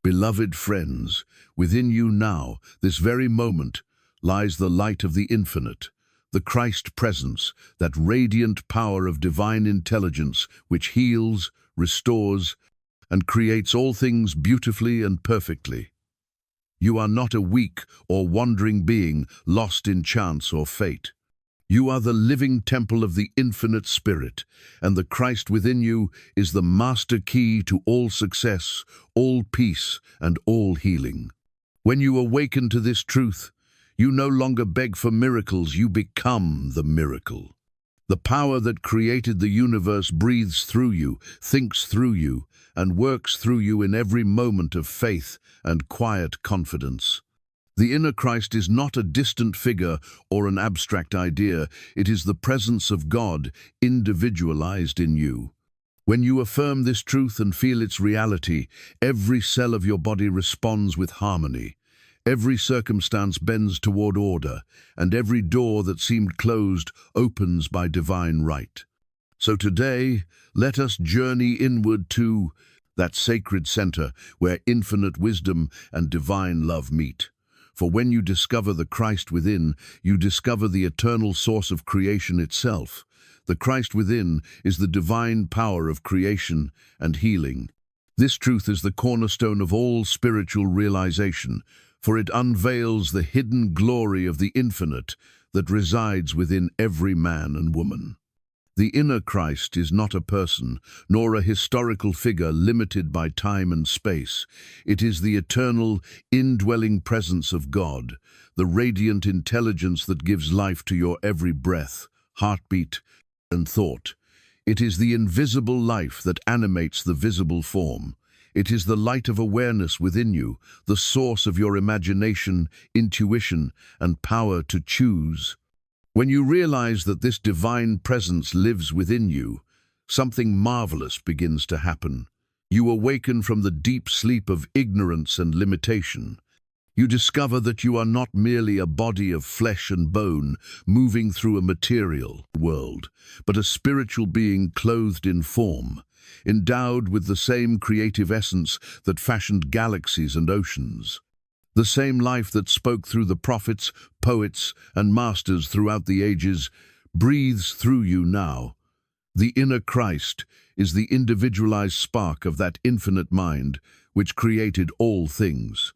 Beloved friends, within you now, this very moment, lies the light of the infinite, the Christ presence, that radiant power of divine intelligence which heals, restores, and creates all things beautifully and perfectly. You are not a weak or wandering being lost in chance or fate. You are the living temple of the infinite Spirit, and the Christ within you is the master key to all success, all peace, and all healing. When you awaken to this truth, you no longer beg for miracles, you become the miracle. The power that created the universe breathes through you, thinks through you, and works through you in every moment of faith and quiet confidence. The inner Christ is not a distant figure or an abstract idea. It is the presence of God individualized in you. When you affirm this truth and feel its reality, every cell of your body responds with harmony. Every circumstance bends toward order, and every door that seemed closed opens by divine right. So today, let us journey inward to that sacred center where infinite wisdom and divine love meet. For when you discover the Christ within, you discover the eternal source of creation itself. The Christ within is the divine power of creation and healing. This truth is the cornerstone of all spiritual realization, for it unveils the hidden glory of the infinite that resides within every man and woman. The inner Christ is not a person, nor a historical figure limited by time and space. It is the eternal, indwelling presence of God, the radiant intelligence that gives life to your every breath, heartbeat, and thought. It is the invisible life that animates the visible form. It is the light of awareness within you, the source of your imagination, intuition, and power to choose. When you realize that this divine presence lives within you, something marvelous begins to happen. You awaken from the deep sleep of ignorance and limitation. You discover that you are not merely a body of flesh and bone moving through a material world, but a spiritual being clothed in form, endowed with the same creative essence that fashioned galaxies and oceans. The same life that spoke through the prophets, poets, and masters throughout the ages breathes through you now. The inner Christ is the individualized spark of that infinite mind which created all things.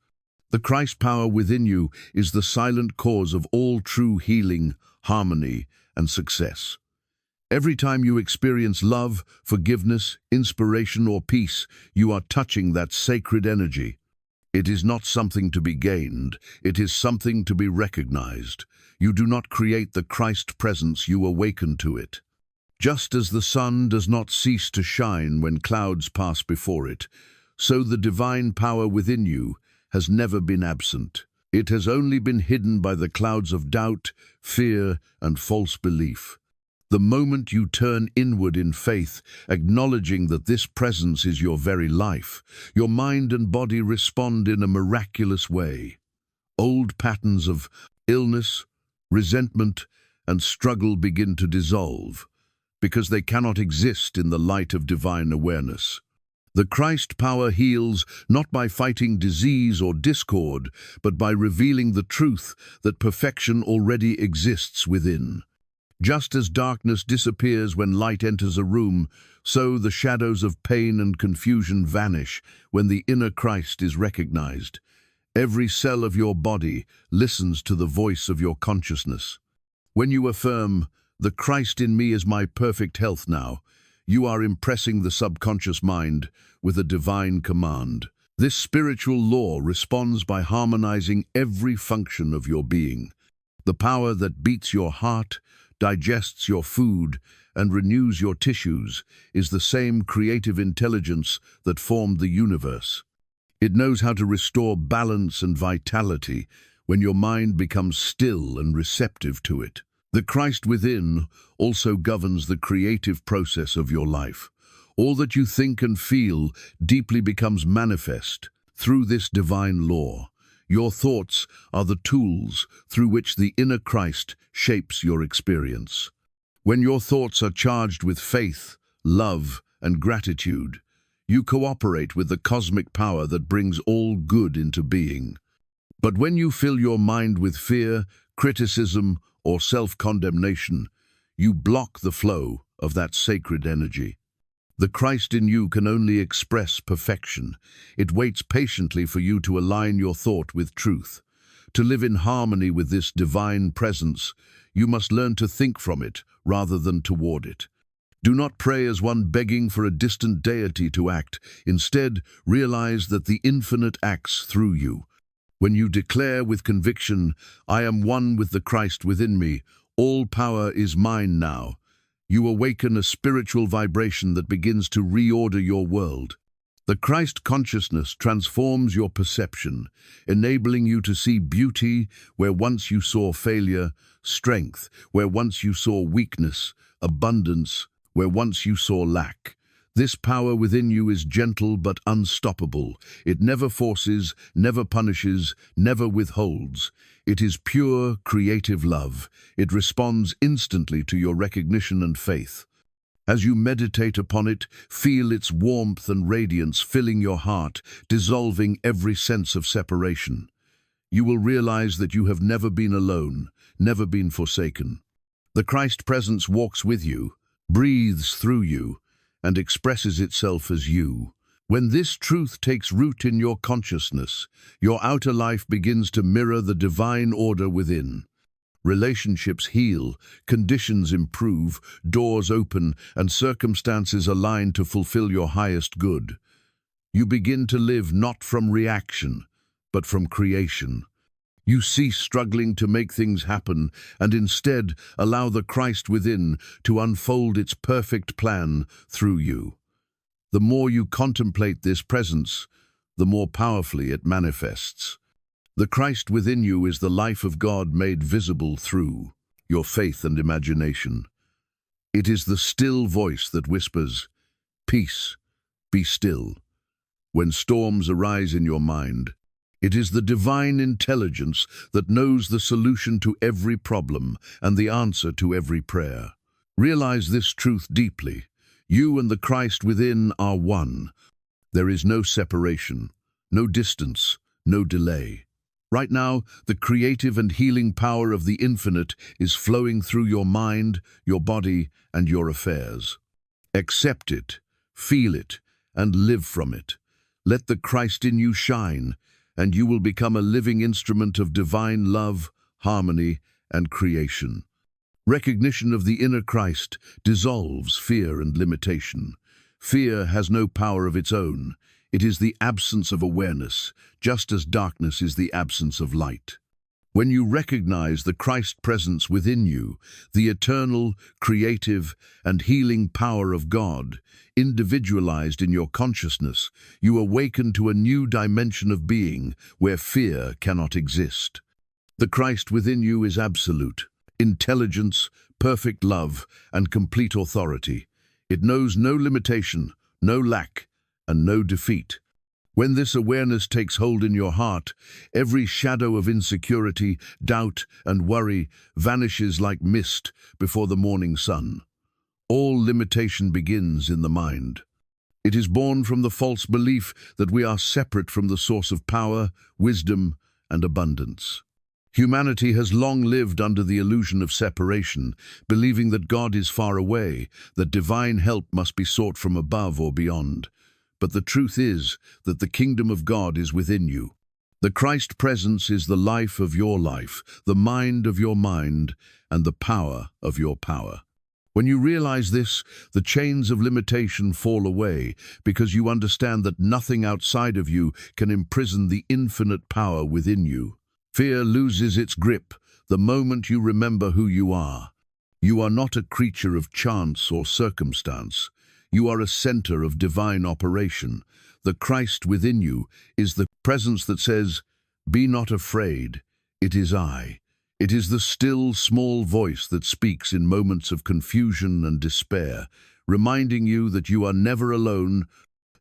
The Christ power within you is the silent cause of all true healing, harmony, and success. Every time you experience love, forgiveness, inspiration, or peace, you are touching that sacred energy. It is not something to be gained, it is something to be recognized. You do not create the Christ presence, you awaken to it. Just as the sun does not cease to shine when clouds pass before it, so the divine power within you has never been absent. It has only been hidden by the clouds of doubt, fear, and false belief. The moment you turn inward in faith, acknowledging that this presence is your very life, your mind and body respond in a miraculous way. Old patterns of illness, resentment, and struggle begin to dissolve, because they cannot exist in the light of divine awareness. The Christ power heals not by fighting disease or discord, but by revealing the truth that perfection already exists within. Just as darkness disappears when light enters a room, so the shadows of pain and confusion vanish when the inner Christ is recognized. Every cell of your body listens to the voice of your consciousness. When you affirm, "The Christ in me is my perfect health now," you are impressing the subconscious mind with a divine command. This spiritual law responds by harmonizing every function of your being. The power that beats your heart, digests your food, and renews your tissues is the same creative intelligence that formed the universe. It knows how to restore balance and vitality when your mind becomes still and receptive to it. The Christ within also governs the creative process of your life. All that you think and feel deeply becomes manifest through this divine law. Your thoughts are the tools through which the inner Christ shapes your experience. When your thoughts are charged with faith, love, and gratitude, You cooperate with the cosmic power that brings all good into being. But when you fill your mind with fear, criticism, or self-condemnation, you block the flow of that sacred energy. The Christ in you can only express perfection. It waits patiently for you to align your thought with truth. To live in harmony with this divine presence, you must learn to think from it rather than toward it. Do not pray as one begging for a distant deity to act. Instead, realize that the infinite acts through you. When you declare with conviction, "I am one with the Christ within me, all power is mine now," you awaken a spiritual vibration that begins to reorder your world. The Christ consciousness transforms your perception, enabling you to see beauty where once you saw failure, strength where once you saw weakness, abundance where once you saw lack. This power within you is gentle but unstoppable. It never forces, never punishes, never withholds. It is pure, creative love. It responds instantly to your recognition and faith. As you meditate upon it, feel its warmth and radiance filling your heart, dissolving every sense of separation. You will realize that you have never been alone, never been forsaken. The Christ presence walks with you, breathes through you, and expresses itself as you. When this truth takes root in your consciousness, your outer life begins to mirror the divine order within. Relationships heal, conditions improve, doors open, and circumstances align to fulfill your highest good. You begin to live not from reaction, but from creation. You cease struggling to make things happen and instead allow the Christ within to unfold its perfect plan through you. The more you contemplate this presence, the more powerfully it manifests. The Christ within you is the life of God made visible through your faith and imagination. It is the still voice that whispers, "Peace, be still," when storms arise in your mind. It is the divine intelligence that knows the solution to every problem and the answer to every prayer. Realize this truth deeply. You and the Christ within are one. There is no separation, no distance, no delay. Right now, the creative and healing power of the infinite is flowing through your mind, your body, and your affairs. Accept it, feel it, and live from it. Let the Christ in you shine, and you will become a living instrument of divine love, harmony, and creation. Recognition of the inner Christ dissolves fear and limitation. Fear has no power of its own. It is the absence of awareness, just as darkness is the absence of light. When you recognize the Christ presence within you, the eternal, creative, and healing power of God, individualized in your consciousness, you awaken to a new dimension of being where fear cannot exist. The Christ within you is absolute, intelligence, perfect love, and complete authority. It knows no limitation, no lack, and no defeat. When this awareness takes hold in your heart, every shadow of insecurity, doubt, and worry vanishes like mist before the morning sun. All limitation begins in the mind. It is born from the false belief that we are separate from the source of power, wisdom, and abundance. Humanity has long lived under the illusion of separation, believing that God is far away, that divine help must be sought from above or beyond. But the truth is that the kingdom of God is within you. The Christ presence is the life of your life, the mind of your mind, and the power of your power. When you realize this, the chains of limitation fall away because you understand that nothing outside of you can imprison the infinite power within you. Fear loses its grip the moment you remember who you are. You are not a creature of chance or circumstance. You are a center of divine operation. The Christ within you is the presence that says, "Be not afraid, it is I." It is the still, small voice that speaks in moments of confusion and despair, reminding you that you are never alone,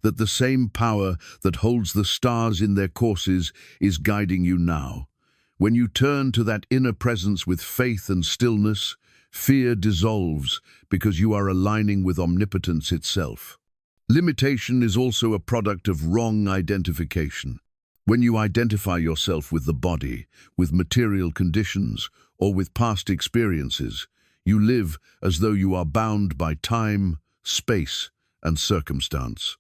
that the same power that holds the stars in their courses is guiding you now. When you turn to that inner presence with faith and stillness, fear dissolves because you are aligning with omnipotence itself. Limitation is also a product of wrong identification. When you identify yourself with the body, with material conditions, or with past experiences, you live as though you are bound by time, space, and circumstance.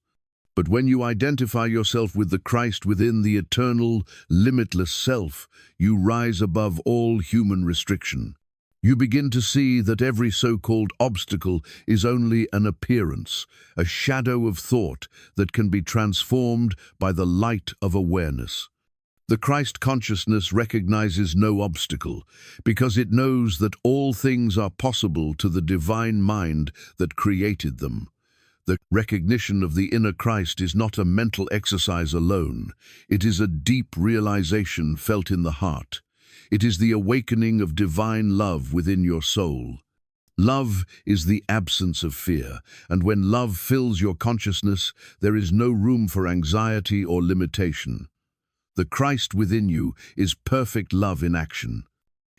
But when you identify yourself with the Christ within, the eternal, limitless self, you rise above all human restriction. You begin to see that every so-called obstacle is only an appearance, a shadow of thought that can be transformed by the light of awareness. The Christ consciousness recognizes no obstacle, because it knows that all things are possible to the divine mind that created them. The recognition of the inner Christ is not a mental exercise alone. It is a deep realization felt in the heart. It is the awakening of divine love within your soul. Love is the absence of fear, and when love fills your consciousness, there is no room for anxiety or limitation. The Christ within you is perfect love in action.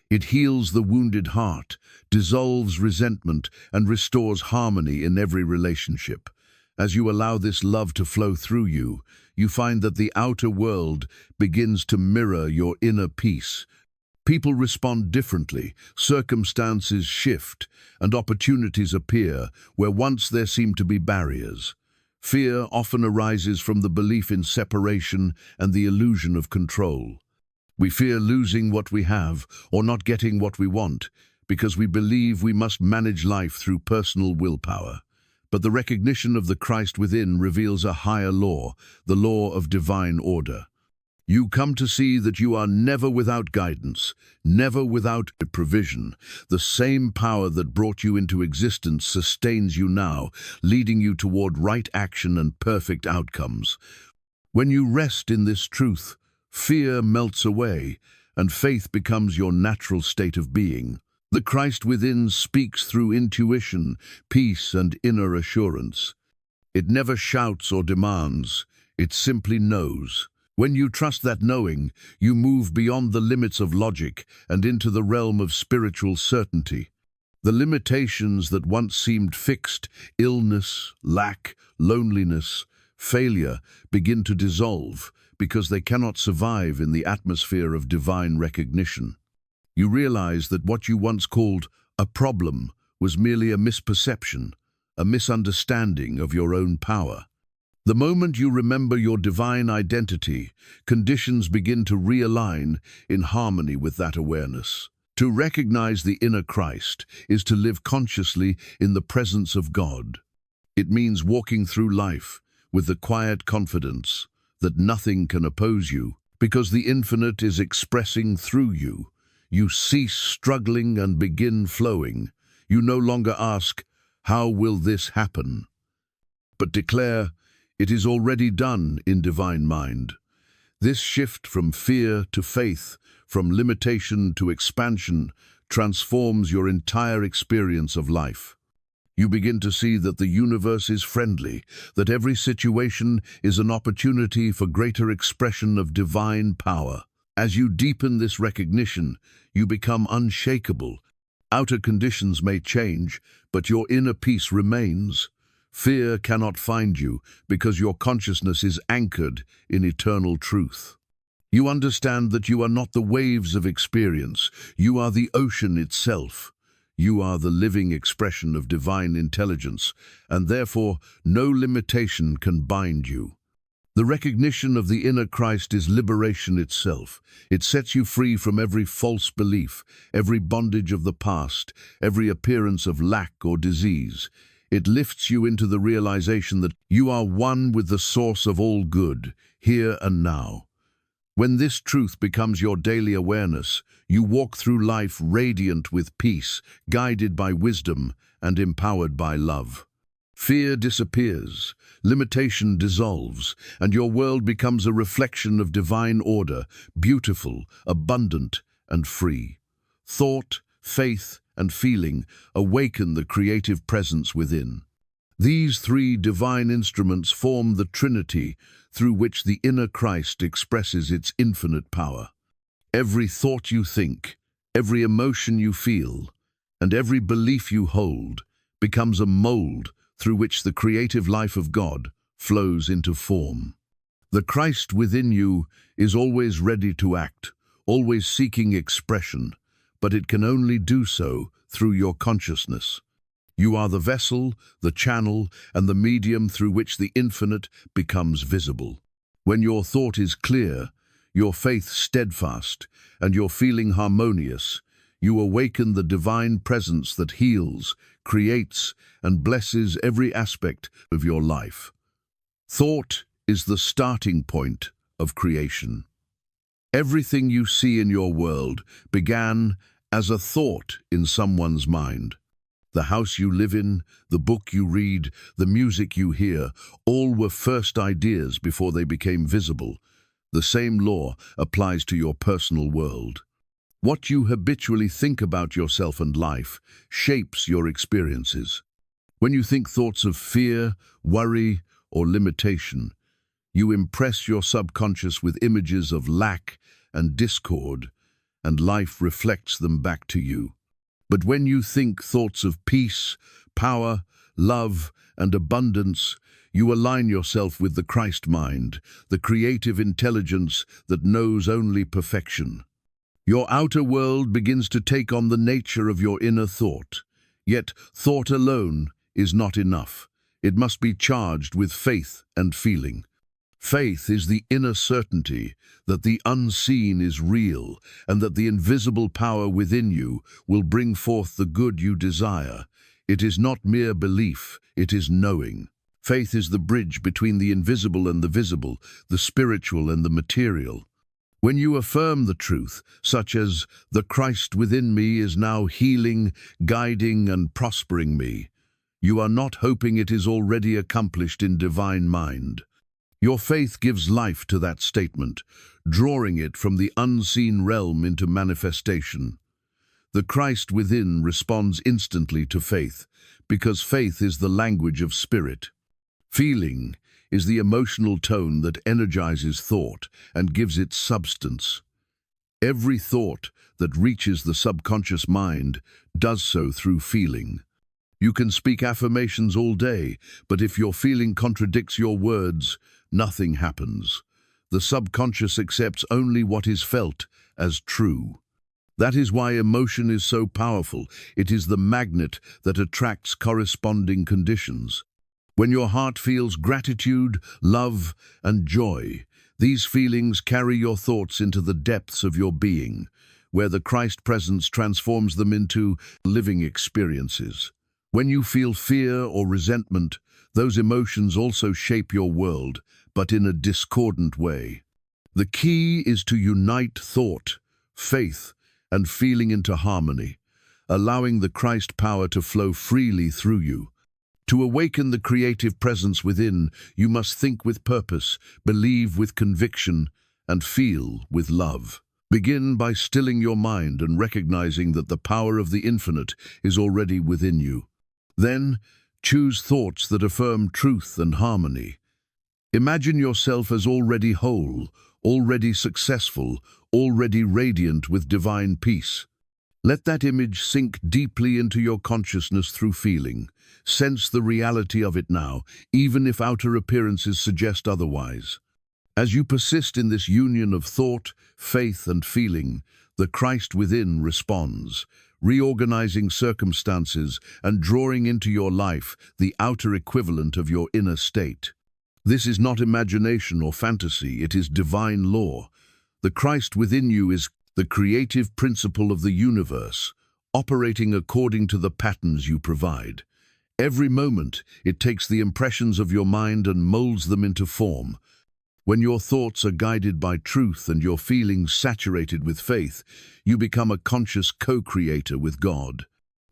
It heals the wounded heart, dissolves resentment, and restores harmony in every relationship. As you allow this love to flow through you, you find that the outer world begins to mirror your inner peace. People respond differently, circumstances shift, and opportunities appear where once there seemed to be barriers. Fear often arises from the belief in separation and the illusion of control. We fear losing what we have or not getting what we want because we believe we must manage life through personal willpower. But the recognition of the Christ within reveals a higher law, the law of divine order. You come to see that you are never without guidance, never without provision. The same power that brought you into existence sustains you now, leading you toward right action and perfect outcomes. When you rest in this truth, fear melts away, and faith becomes your natural state of being. The Christ within speaks through intuition, peace, and inner assurance. It never shouts or demands, it simply knows. When you trust that knowing, you move beyond the limits of logic and into the realm of spiritual certainty. The limitations that once seemed fixed, illness, lack, loneliness, failure, begin to dissolve because they cannot survive in the atmosphere of divine recognition. You realize that what you once called a problem was merely a misperception, a misunderstanding of your own power. The moment you remember your divine identity, conditions begin to realign in harmony with that awareness. To recognize the inner Christ is to live consciously in the presence of God. It means walking through life with the quiet confidence that nothing can oppose you, because the infinite is expressing through you. You cease struggling and begin flowing. You no longer ask, "How will this happen?" but declare, "It is already done in divine mind." This shift from fear to faith, from limitation to expansion, transforms your entire experience of life. You begin to see that the universe is friendly, that every situation is an opportunity for greater expression of divine power. As you deepen this recognition, you become unshakable. Outer conditions may change, but your inner peace remains. Fear cannot find you because your consciousness is anchored in eternal truth. You understand that you are not the waves of experience, you are the ocean itself. You are the living expression of divine intelligence, and therefore no limitation can bind you. The recognition of the inner Christ is liberation itself. It sets you free from every false belief, every bondage of the past, every appearance of lack or disease. It lifts you into the realization that you are one with the source of all good, here and now. When this truth becomes your daily awareness, you walk through life radiant with peace, guided by wisdom, and empowered by love. Fear disappears, limitation dissolves, and your world becomes a reflection of divine order, beautiful, abundant, and free. Thought, faith, and feeling awaken the creative presence within. These three divine instruments form the Trinity through which the inner Christ expresses its infinite power. Every thought you think, every emotion you feel, and every belief you hold becomes a mold through which the creative life of God flows into form. The Christ within you is always ready to act, always seeking expression, but it can only do so through your consciousness. You are the vessel, the channel, and the medium through which the infinite becomes visible. When your thought is clear, your faith steadfast, and your feeling harmonious, you awaken the divine presence that heals, creates, and blesses every aspect of your life. Thought is the starting point of creation. Everything you see in your world began as a thought in someone's mind. The house you live in, the book you read, the music you hear, all were first ideas before they became visible. The same law applies to your personal world. What you habitually think about yourself and life shapes your experiences. When you think thoughts of fear, worry, or limitation, you impress your subconscious with images of lack and discord, and life reflects them back to you. But when you think thoughts of peace, power, love, and abundance, you align yourself with the Christ mind, the creative intelligence that knows only perfection. Your outer world begins to take on the nature of your inner thought. Yet thought alone is not enough. It must be charged with faith and feeling. Faith is the inner certainty that the unseen is real and that the invisible power within you will bring forth the good you desire. It is not mere belief, it is knowing. Faith is the bridge between the invisible and the visible, the spiritual and the material. When you affirm the truth, such as, "The Christ within me is now healing, guiding, and prospering me," you are not hoping it is already accomplished in divine mind. Your faith gives life to that statement, drawing it from the unseen realm into manifestation. The Christ within responds instantly to faith, because faith is the language of spirit. Feeling is the emotional tone that energizes thought and gives it substance. Every thought that reaches the subconscious mind does so through feeling. You can speak affirmations all day, but if your feeling contradicts your words, nothing happens. The subconscious accepts only what is felt as true. That is why emotion is so powerful. It is the magnet that attracts corresponding conditions. When your heart feels gratitude, love, and joy, these feelings carry your thoughts into the depths of your being, where the Christ presence transforms them into living experiences. When you feel fear or resentment, those emotions also shape your world, but in a discordant way. The key is to unite thought, faith, and feeling into harmony, allowing the Christ power to flow freely through you. To awaken the creative presence within, you must think with purpose, believe with conviction, and feel with love. Begin by stilling your mind and recognizing that the power of the infinite is already within you. Then, choose thoughts that affirm truth and harmony. Imagine yourself as already whole, already successful, already radiant with divine peace. Let that image sink deeply into your consciousness through feeling. Sense the reality of it now, even if outer appearances suggest otherwise. As you persist in this union of thought, faith, and feeling, the Christ within responds, reorganizing circumstances and drawing into your life the outer equivalent of your inner state. This is not imagination or fantasy, it is divine law. The Christ within you is the creative principle of the universe, operating according to the patterns you provide. Every moment, it takes the impressions of your mind and molds them into form. When your thoughts are guided by truth and your feelings saturated with faith, you become a conscious co-creator with God.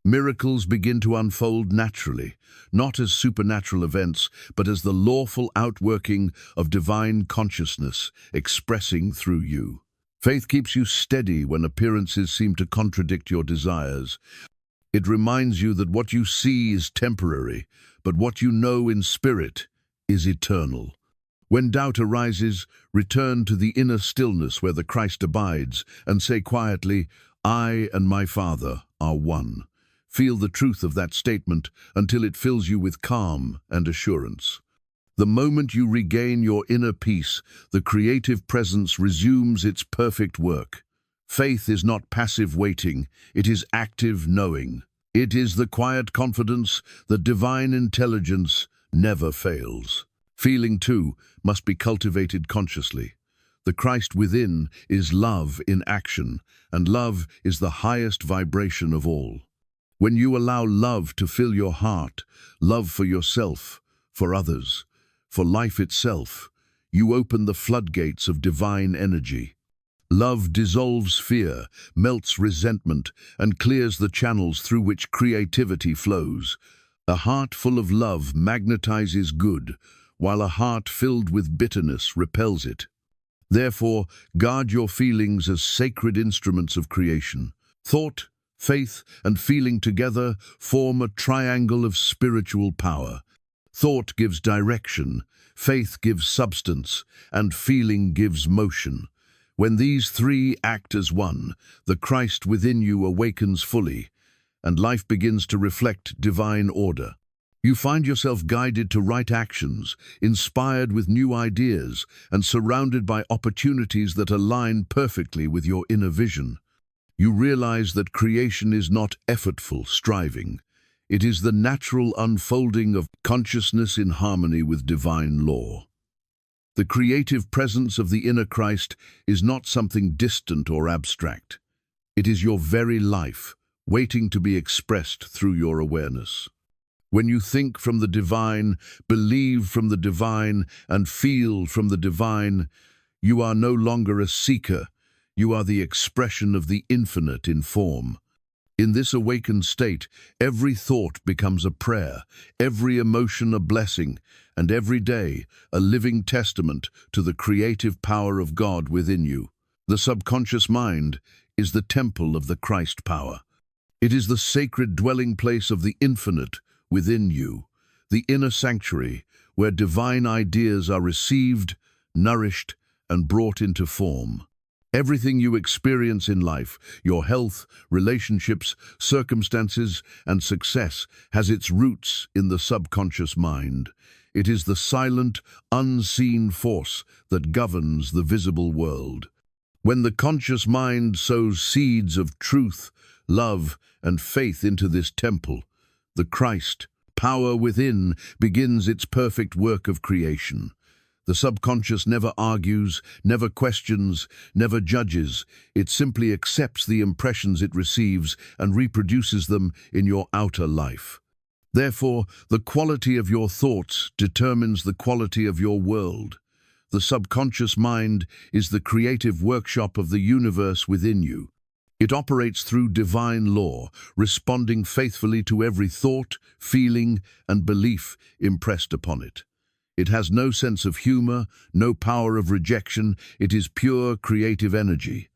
Miracles begin to unfold naturally, not as supernatural events, but as the lawful outworking of divine consciousness expressing through you. Faith keeps you steady when appearances seem to contradict your desires. It reminds you that what you see is temporary, but what you know in spirit is eternal. When doubt arises, return to the inner stillness where the Christ abides and say quietly, "I and my Father are one." Feel the truth of that statement until it fills you with calm and assurance. The moment you regain your inner peace, the creative presence resumes its perfect work. Faith is not passive waiting, it is active knowing. It is the quiet confidence that divine intelligence never fails. Feeling, too, must be cultivated consciously. The Christ within is love in action, and love is the highest vibration of all. When you allow love to fill your heart, love for yourself, for others, for life itself, you open the floodgates of divine energy. Love dissolves fear, melts resentment, and clears the channels through which creativity flows. A heart full of love magnetizes good, while a heart filled with bitterness repels it. Therefore, guard your feelings as sacred instruments of creation. Thought, faith, and feeling together form a triangle of spiritual power. Thought gives direction, faith gives substance, and feeling gives motion. When these three act as one, the Christ within you awakens fully, and life begins to reflect divine order. You find yourself guided to right actions, inspired with new ideas, and surrounded by opportunities that align perfectly with your inner vision. You realize that creation is not effortful striving. It is the natural unfolding of consciousness in harmony with divine law. The creative presence of the inner Christ is not something distant or abstract. It is your very life, waiting to be expressed through your awareness. When you think from the divine, believe from the divine, and feel from the divine, you are no longer a seeker, you are the expression of the infinite in form. In this awakened state, every thought becomes a prayer, every emotion a blessing, and every day a living testament to the creative power of God within you. The subconscious mind is the temple of the Christ power. It is the sacred dwelling place of the infinite within you, the inner sanctuary where divine ideas are received, nourished, and brought into form. Everything you experience in life, your health, relationships, circumstances, and success has its roots in the subconscious mind. It is the silent, unseen force that governs the visible world. When the conscious mind sows seeds of truth, love, and faith into this temple, the Christ, power within, begins its perfect work of creation. The subconscious never argues, never questions, never judges. It simply accepts the impressions it receives and reproduces them in your outer life. Therefore, the quality of your thoughts determines the quality of your world. The subconscious mind is the creative workshop of the universe within you. It operates through divine law, responding faithfully to every thought, feeling, and belief impressed upon it. It has no sense of humor, no power of rejection. It is pure creative energy.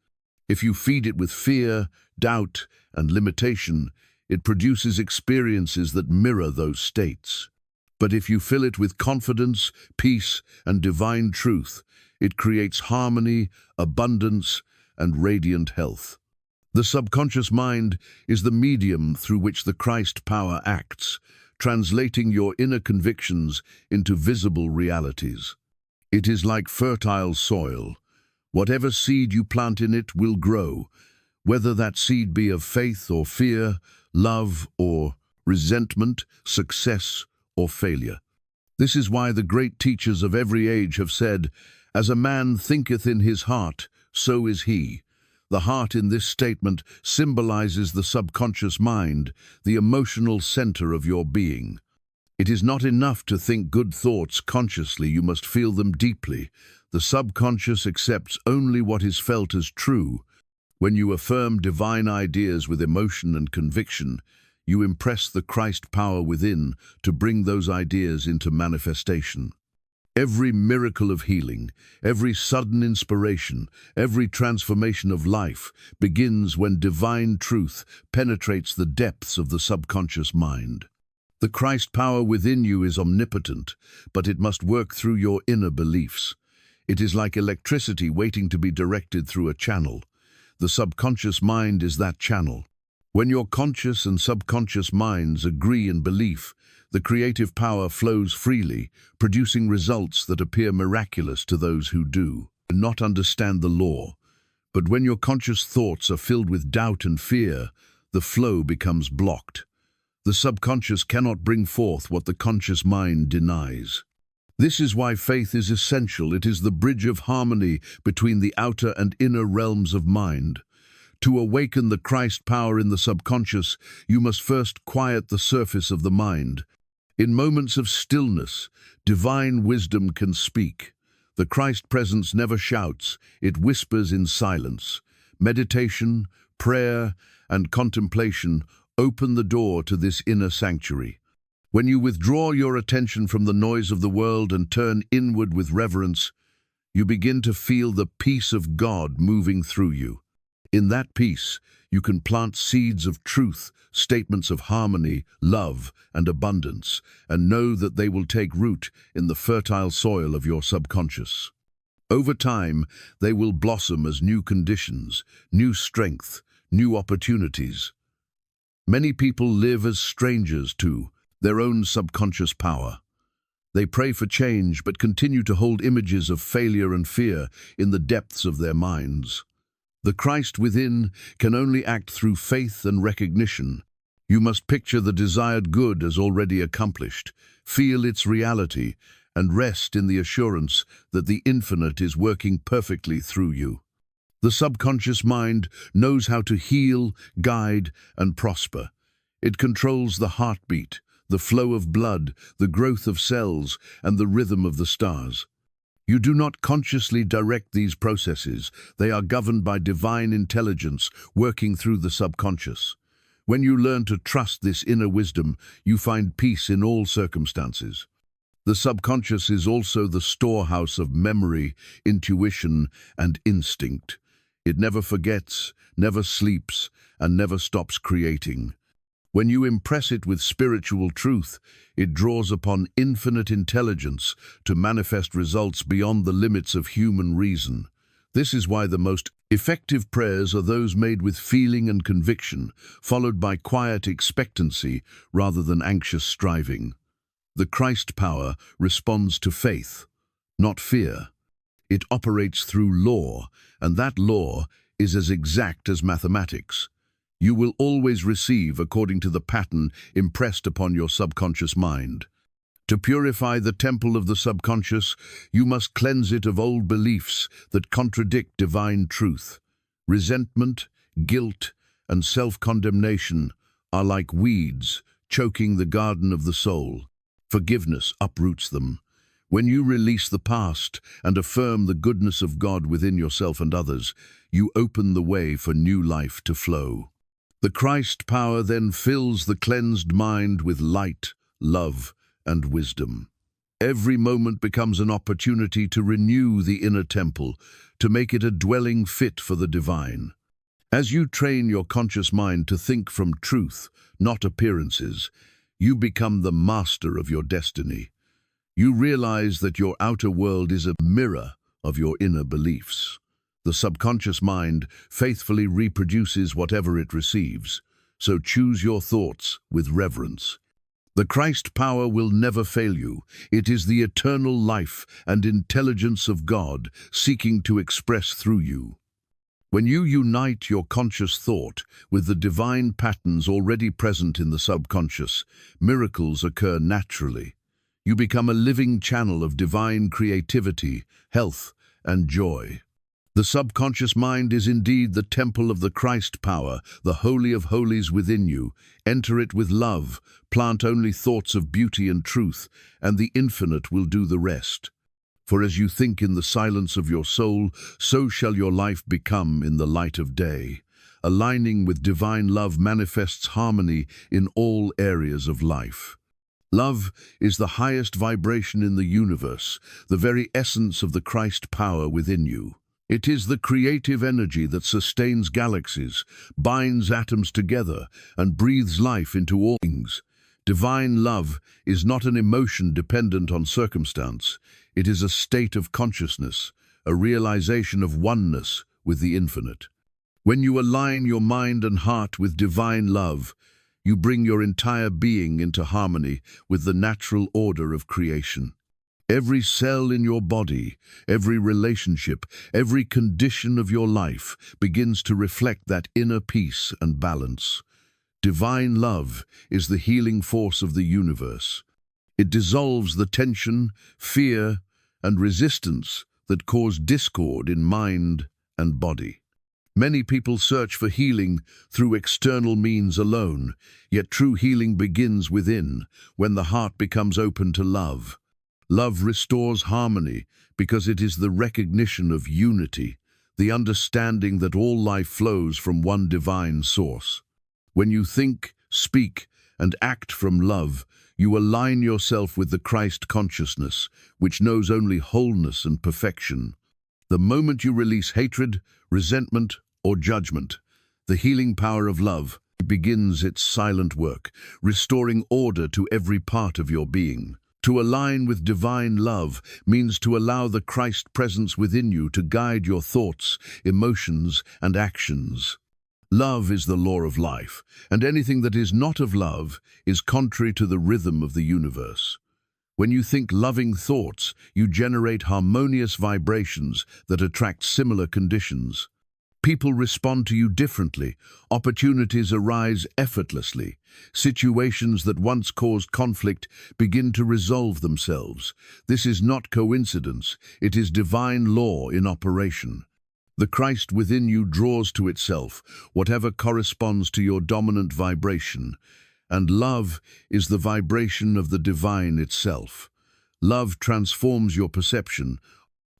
If you feed it with fear, doubt, and limitation, it produces experiences that mirror those states. But if you fill it with confidence, peace, and divine truth, it creates harmony, abundance, and radiant health. The subconscious mind is the medium through which the Christ power acts, translating your inner convictions into visible realities. It is like fertile soil. Whatever seed you plant in it will grow, whether that seed be of faith or fear, love or resentment, success or failure. This is why the great teachers of every age have said, "As a man thinketh in his heart, so is he." The heart in this statement symbolizes the subconscious mind, the emotional center of your being. It is not enough to think good thoughts consciously, you must feel them deeply. The subconscious accepts only what is felt as true. When you affirm divine ideas with emotion and conviction, you impress the Christ power within to bring those ideas into manifestation. Every miracle of healing, every sudden inspiration, every transformation of life begins when divine truth penetrates the depths of the subconscious mind. The Christ power within you is omnipotent, but it must work through your inner beliefs. It is like electricity waiting to be directed through a channel. The subconscious mind is that channel. When your conscious and subconscious minds agree in belief, the creative power flows freely, producing results that appear miraculous to those who do not understand the law. But when your conscious thoughts are filled with doubt and fear, the flow becomes blocked. The subconscious cannot bring forth what the conscious mind denies. This is why faith is essential. It is the bridge of harmony between the outer and inner realms of mind. To awaken the Christ power in the subconscious, you must first quiet the surface of the mind. In moments of stillness, divine wisdom can speak. The Christ presence never shouts, it whispers in silence. Meditation, prayer, and contemplation open the door to this inner sanctuary. When you withdraw your attention from the noise of the world and turn inward with reverence, you begin to feel the peace of God moving through you. In that peace, you can plant seeds of truth, statements of harmony, love, and abundance, and know that they will take root in the fertile soil of your subconscious. Over time, they will blossom as new conditions, new strength, new opportunities. Many people live as strangers to their own subconscious power. They pray for change but continue to hold images of failure and fear in the depths of their minds. The Christ within can only act through faith and recognition. You must picture the desired good as already accomplished, feel its reality, and rest in the assurance that the infinite is working perfectly through you. The subconscious mind knows how to heal, guide, and prosper. It controls the heartbeat, the flow of blood, the growth of cells, and the rhythm of the stars. You do not consciously direct these processes. They are governed by divine intelligence working through the subconscious. When you learn to trust this inner wisdom, you find peace in all circumstances. The subconscious is also the storehouse of memory, intuition, and instinct. It never forgets, never sleeps, and never stops creating. When you impress it with spiritual truth, it draws upon infinite intelligence to manifest results beyond the limits of human reason. This is why the most effective prayers are those made with feeling and conviction, followed by quiet expectancy rather than anxious striving. The Christ power responds to faith, not fear. It operates through law, and that law is as exact as mathematics. You will always receive according to the pattern impressed upon your subconscious mind. To purify the temple of the subconscious, you must cleanse it of old beliefs that contradict divine truth. Resentment, guilt, and self-condemnation are like weeds choking the garden of the soul. Forgiveness uproots them. When you release the past and affirm the goodness of God within yourself and others, you open the way for new life to flow. The Christ power then fills the cleansed mind with light, love, and wisdom. Every moment becomes an opportunity to renew the inner temple, to make it a dwelling fit for the divine. As you train your conscious mind to think from truth, not appearances, you become the master of your destiny. You realize that your outer world is a mirror of your inner beliefs. The subconscious mind faithfully reproduces whatever it receives, so choose your thoughts with reverence. The Christ power will never fail you. It is the eternal life and intelligence of God seeking to express through you. When you unite your conscious thought with the divine patterns already present in the subconscious, miracles occur naturally. You become a living channel of divine creativity, health, and joy. The subconscious mind is indeed the temple of the Christ power, the Holy of Holies within you. Enter it with love, plant only thoughts of beauty and truth, and the infinite will do the rest. For as you think in the silence of your soul, so shall your life become in the light of day. Aligning with divine love manifests harmony in all areas of life. Love is the highest vibration in the universe, the very essence of the Christ power within you. It is the creative energy that sustains galaxies, binds atoms together, and breathes life into all things. Divine love is not an emotion dependent on circumstance. It is a state of consciousness, a realization of oneness with the infinite. When you align your mind and heart with divine love, you bring your entire being into harmony with the natural order of creation. Every cell in your body, every relationship, every condition of your life begins to reflect that inner peace and balance. Divine love is the healing force of the universe. It dissolves the tension, fear, and resistance that cause discord in mind and body. Many people search for healing through external means alone, yet true healing begins within, when the heart becomes open to love. Love restores harmony because it is the recognition of unity, the understanding that all life flows from one divine source. When you think, speak, and act from love, you align yourself with the Christ consciousness, which knows only wholeness and perfection. The moment you release hatred, resentment, or judgment, the healing power of love begins its silent work, restoring order to every part of your being. To align with divine love means to allow the Christ presence within you to guide your thoughts, emotions, and actions. Love is the law of life, and anything that is not of love is contrary to the rhythm of the universe. When you think loving thoughts, you generate harmonious vibrations that attract similar conditions. People respond to you differently, opportunities arise effortlessly, situations that once caused conflict begin to resolve themselves. This is not coincidence, it is divine law in operation. The Christ within you draws to itself whatever corresponds to your dominant vibration, and love is the vibration of the divine itself. Love transforms your perception.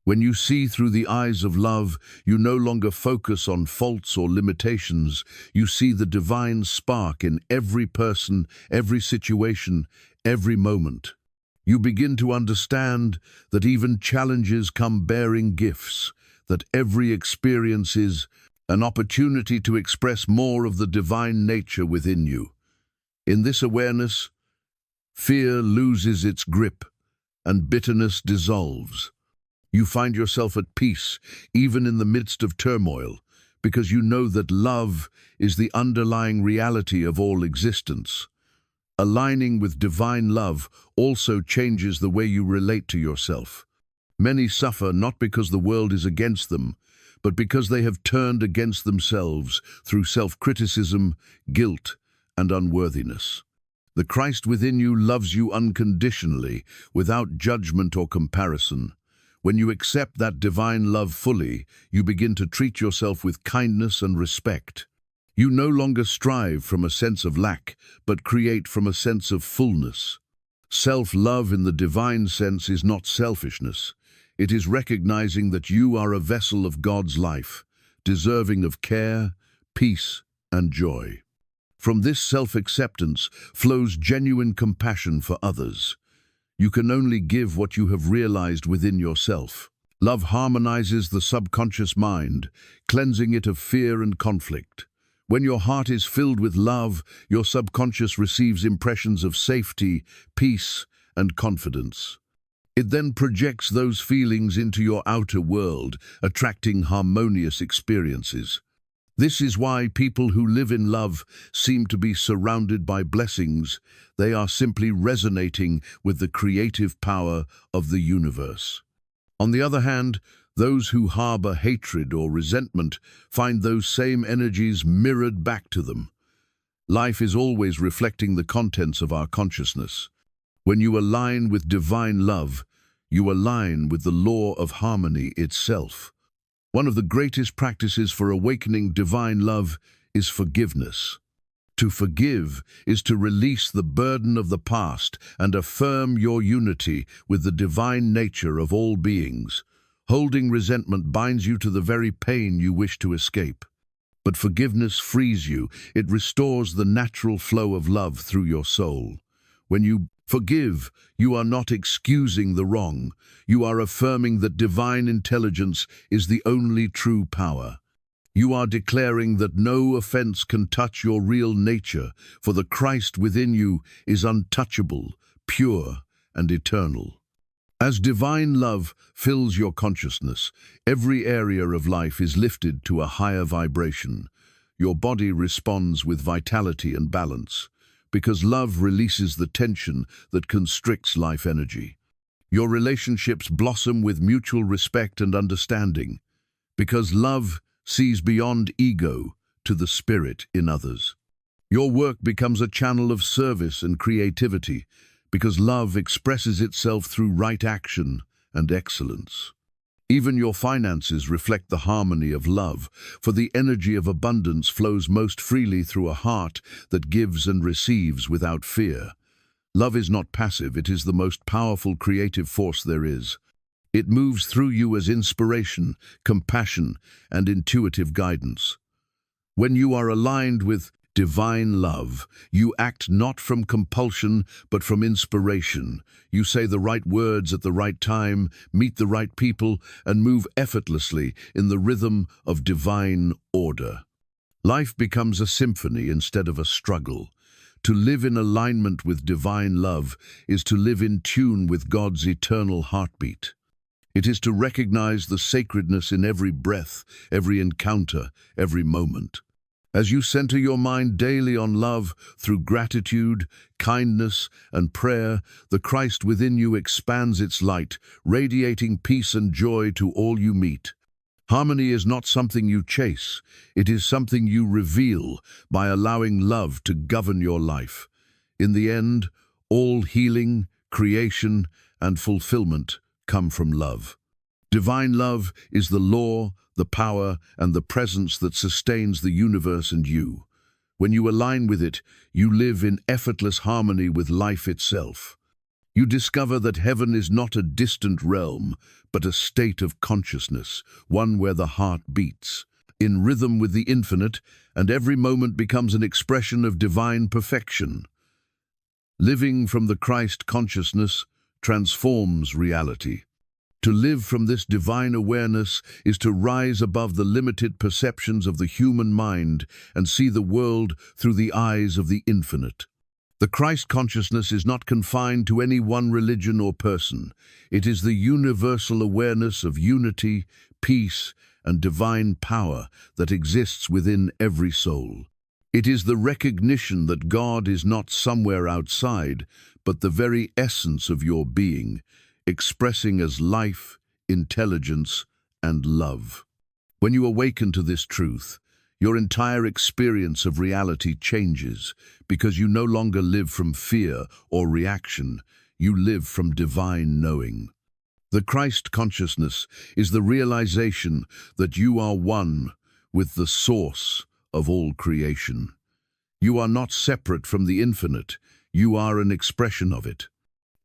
When you see through the eyes of love, you no longer focus on faults or limitations. You see the divine spark in every person, every situation, every moment. You begin to understand that even challenges come bearing gifts, that every experience is an opportunity to express more of the divine nature within you. In this awareness, fear loses its grip and bitterness dissolves. You find yourself at peace, even in the midst of turmoil, because you know that love is the underlying reality of all existence. Aligning with divine love also changes the way you relate to yourself. Many suffer not because the world is against them, but because they have turned against themselves through self-criticism, guilt, and unworthiness. The Christ within you loves you unconditionally, without judgment or comparison. When you accept that divine love fully, you begin to treat yourself with kindness and respect. You no longer strive from a sense of lack, but create from a sense of fullness. Self-love in the divine sense is not selfishness. It is recognizing that you are a vessel of God's life, deserving of care, peace, and joy. From this self-acceptance flows genuine compassion for others. You can only give what you have realized within yourself. Love harmonizes the subconscious mind, cleansing it of fear and conflict. When your heart is filled with love, your subconscious receives impressions of safety, peace, and confidence. It then projects those feelings into your outer world, attracting harmonious experiences. This is why people who live in love seem to be surrounded by blessings. They are simply resonating with the creative power of the universe. On the other hand, those who harbor hatred or resentment find those same energies mirrored back to them. Life is always reflecting the contents of our consciousness. When you align with divine love, you align with the law of harmony itself. One of the greatest practices for awakening divine love is forgiveness. To forgive is to release the burden of the past and affirm your unity with the divine nature of all beings. Holding resentment binds you to the very pain you wish to escape. But forgiveness frees you. It restores the natural flow of love through your soul. When you forgive, you are not excusing the wrong. You are affirming that divine intelligence is the only true power. You are declaring that no offense can touch your real nature, for the Christ within you is untouchable, pure, and eternal. As divine love fills your consciousness, every area of life is lifted to a higher vibration. Your body responds with vitality and balance, because love releases the tension that constricts life energy. Your relationships blossom with mutual respect and understanding, because love sees beyond ego to the spirit in others. Your work becomes a channel of service and creativity, because love expresses itself through right action and excellence. Even your finances reflect the harmony of love, for the energy of abundance flows most freely through a heart that gives and receives without fear. Love is not passive, it is the most powerful creative force there is. It moves through you as inspiration, compassion, and intuitive guidance. When you are aligned with divine love, you act not from compulsion, but from inspiration. You say the right words at the right time, meet the right people, and move effortlessly in the rhythm of divine order. Life becomes a symphony instead of a struggle. To live in alignment with divine love is to live in tune with God's eternal heartbeat. It is to recognize the sacredness in every breath, every encounter, every moment. As you center your mind daily on love through gratitude, kindness, and prayer, the Christ within you expands its light, radiating peace and joy to all you meet. Harmony is not something you chase, it is something you reveal by allowing love to govern your life. In the end, all healing, creation, and fulfillment come from love. Divine love is the law, the power, and the presence that sustains the universe and you. When you align with it, you live in effortless harmony with life itself. You discover that heaven is not a distant realm, but a state of consciousness, one where the heart beats, in rhythm with the infinite, and every moment becomes an expression of divine perfection. Living from the Christ consciousness transforms reality. To live from this divine awareness is to rise above the limited perceptions of the human mind and see the world through the eyes of the infinite. The Christ consciousness is not confined to any one religion or person. It is the universal awareness of unity, peace, and divine power that exists within every soul. It is the recognition that God is not somewhere outside, but the very essence of your being, expressing as life, intelligence, and love. When you awaken to this truth, your entire experience of reality changes, because you no longer live from fear or reaction, you live from divine knowing. The Christ consciousness is the realization that you are one with the source of all creation. You are not separate from the infinite, you are an expression of it.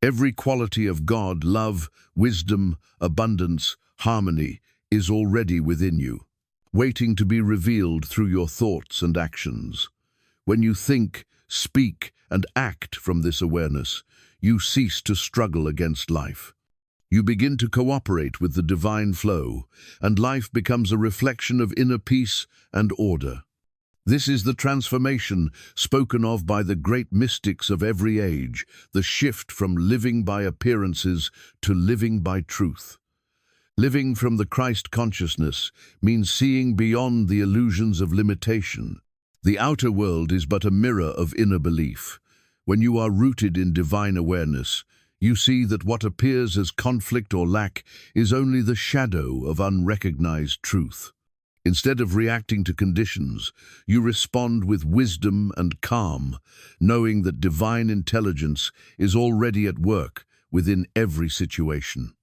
Every quality of God, love, wisdom, abundance, harmony, is already within you, waiting to be revealed through your thoughts and actions. When you think, speak, and act from this awareness, you cease to struggle against life. You begin to cooperate with the divine flow, and life becomes a reflection of inner peace and order. This is the transformation spoken of by the great mystics of every age, the shift from living by appearances to living by truth. Living from the Christ consciousness means seeing beyond the illusions of limitation. The outer world is but a mirror of inner belief. When you are rooted in divine awareness, you see that what appears as conflict or lack is only the shadow of unrecognized truth. Instead of reacting to conditions, you respond with wisdom and calm, knowing that divine intelligence is already at work within every situation.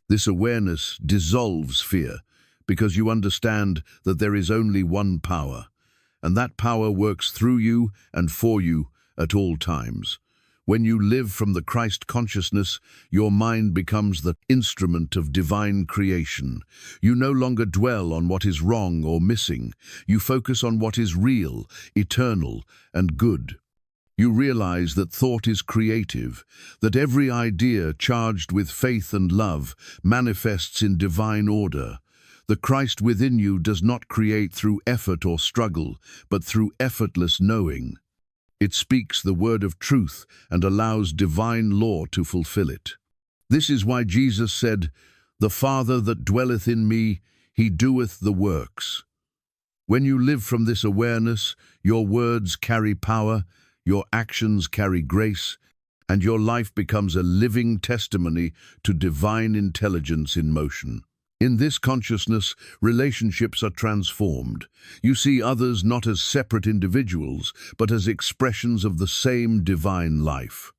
This awareness dissolves fear, because you understand that there is only one power, and that power works through you and for you at all times. When you live from the Christ consciousness, your mind becomes the instrument of divine creation. You no longer dwell on what is wrong or missing. You focus on what is real, eternal, and good. You realize that thought is creative, that every idea charged with faith and love manifests in divine order. The Christ within you does not create through effort or struggle, but through effortless knowing. It speaks the word of truth and allows divine law to fulfill it. This is why Jesus said, "The Father that dwelleth in me, he doeth the works." When you live from this awareness, your words carry power, your actions carry grace, and your life becomes a living testimony to divine intelligence in motion. In this consciousness, relationships are transformed. You see others not as separate individuals, but as expressions of the same divine life.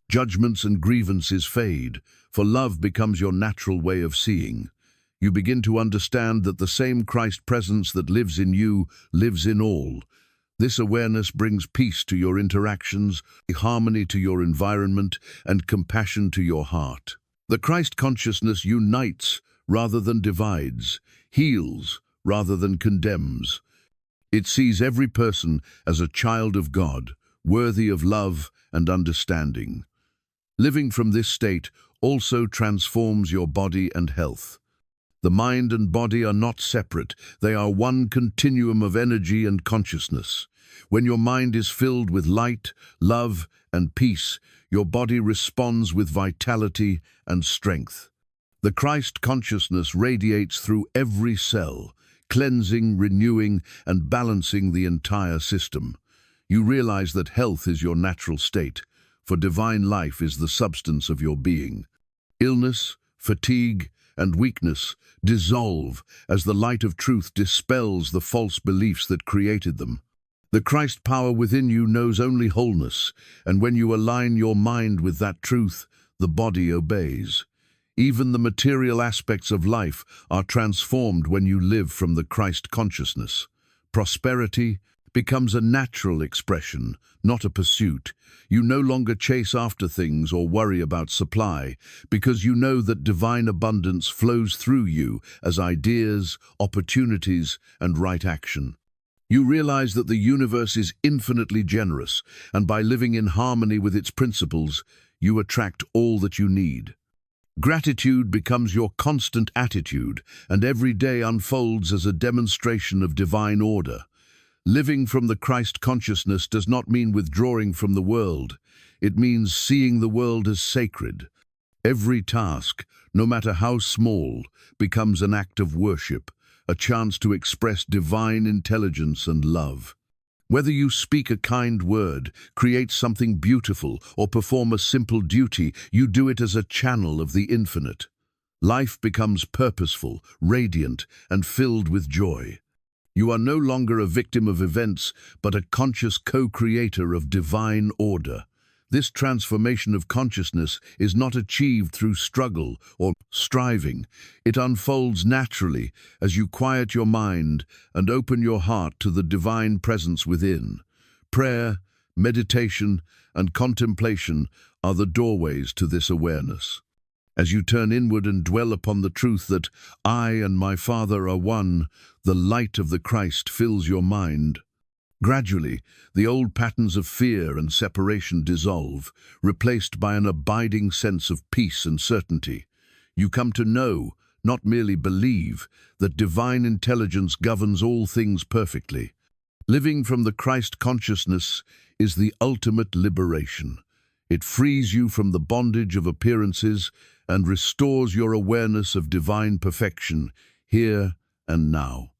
Judgments and grievances fade, for love becomes your natural way of seeing. You begin to understand that the same Christ presence that lives in you lives in all. This awareness brings peace to your interactions, harmony to your environment, and compassion to your heart. The Christ consciousness unites rather than divides, heals rather than condemns. It sees every person as a child of God, worthy of love and understanding. Living from this state also transforms your body and health. The mind and body are not separate, they are one continuum of energy and consciousness. When your mind is filled with light, love, and peace, your body responds with vitality and strength. The Christ consciousness radiates through every cell, cleansing, renewing, and balancing the entire system. You realize that health is your natural state, for divine life is the substance of your being. Illness, fatigue, and weakness dissolve as the light of truth dispels the false beliefs that created them. The Christ power within you knows only wholeness, and when you align your mind with that truth, the body obeys. Even the material aspects of life are transformed when you live from the Christ consciousness. Prosperity becomes a natural expression, not a pursuit. You no longer chase after things or worry about supply, because you know that divine abundance flows through you as ideas, opportunities, and right action. You realize that the universe is infinitely generous, and by living in harmony with its principles, you attract all that you need. Gratitude becomes your constant attitude, and every day unfolds as a demonstration of divine order. Living from the Christ consciousness does not mean withdrawing from the world. It means seeing the world as sacred. Every task, no matter how small, becomes an act of worship, a chance to express divine intelligence and love. Whether you speak a kind word, create something beautiful, or perform a simple duty, you do it as a channel of the infinite. Life becomes purposeful, radiant, and filled with joy. You are no longer a victim of events, but a conscious co-creator of divine order. This transformation of consciousness is not achieved through struggle or striving. It unfolds naturally as you quiet your mind and open your heart to the divine presence within. Prayer, meditation, and contemplation are the doorways to this awareness. As you turn inward and dwell upon the truth that I and my Father are one, the light of the Christ fills your mind. Gradually, the old patterns of fear and separation dissolve, replaced by an abiding sense of peace and certainty. You come to know, not merely believe, that divine intelligence governs all things perfectly. Living from the Christ consciousness is the ultimate liberation. It frees you from the bondage of appearances and restores your awareness of divine perfection here and now.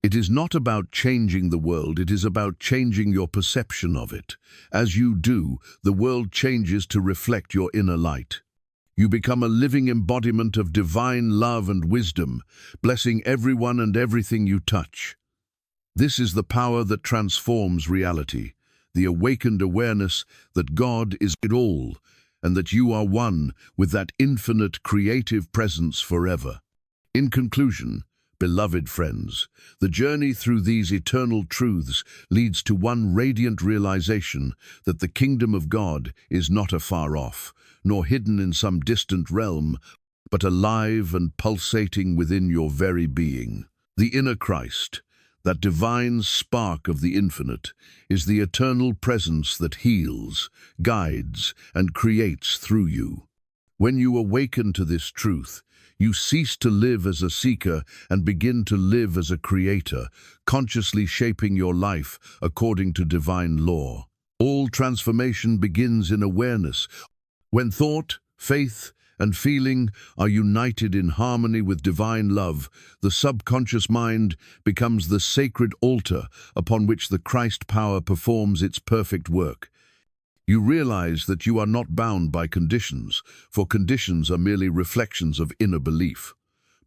It is not about changing the world, it is about changing your perception of it. As you do, the world changes to reflect your inner light. You become a living embodiment of divine love and wisdom, blessing everyone and everything you touch. This is the power that transforms reality, the awakened awareness that God is it all, and that you are one with that infinite creative presence forever. In conclusion, beloved friends, the journey through these eternal truths leads to one radiant realization that the kingdom of God is not afar off, nor hidden in some distant realm, but alive and pulsating within your very being. The inner Christ, that divine spark of the infinite, is the eternal presence that heals, guides, and creates through you. When you awaken to this truth, you cease to live as a seeker and begin to live as a creator, consciously shaping your life according to divine law. All transformation begins in awareness. When thought, faith, and feeling are united in harmony with divine love, the subconscious mind becomes the sacred altar upon which the Christ power performs its perfect work. You realize that you are not bound by conditions, for conditions are merely reflections of inner belief.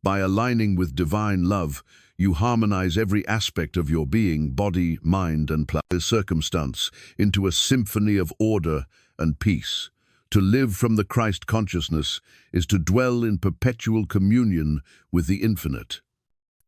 By aligning with divine love, you harmonize every aspect of your being, body, mind, and circumstance into a symphony of order and peace. To live from the Christ consciousness is to dwell in perpetual communion with the infinite.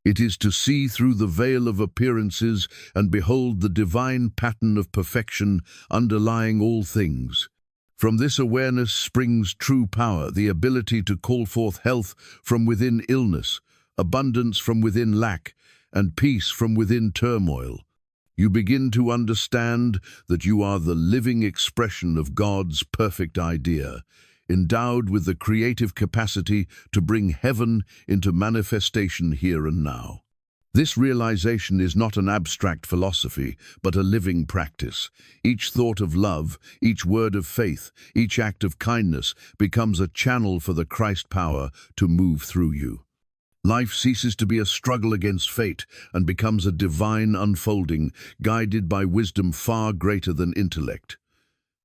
It is to see through the veil of appearances and behold the divine pattern of perfection underlying all things. From this awareness springs true power, the ability to call forth health from within illness, abundance from within lack, and peace from within turmoil. You begin to understand that you are the living expression of God's perfect idea, endowed with the creative capacity to bring heaven into manifestation here and now. This realization is not an abstract philosophy, but a living practice. Each thought of love, each word of faith, each act of kindness becomes a channel for the Christ power to move through you. Life ceases to be a struggle against fate and becomes a divine unfolding, guided by wisdom far greater than intellect.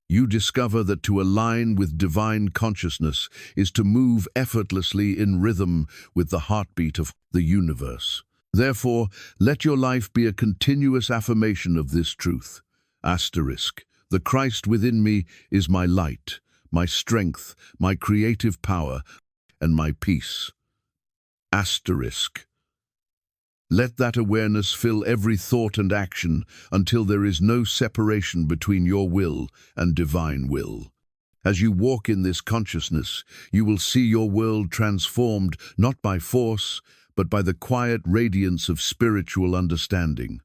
You discover that to align with divine consciousness is to move effortlessly in rhythm with the heartbeat of the universe. Therefore, let your life be a continuous affirmation of this truth. Asterisk. The Christ within me is my light, my strength, my creative power, and my peace. Asterisk. Let that awareness fill every thought and action until there is no separation between your will and divine will. As you walk in this consciousness, you will see your world transformed not by force, but by the quiet radiance of spiritual understanding.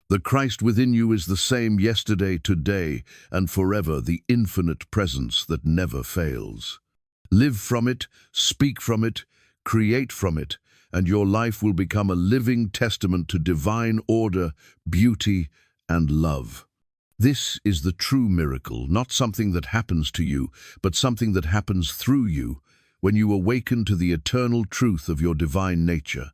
The Christ within you is the same yesterday, today, and forever, the infinite presence that never fails. Live from it, speak from it, create from it, and your life will become a living testament to divine order, beauty, and love. This is the true miracle, not something that happens to you, but something that happens through you when you awaken to the eternal truth of your divine nature.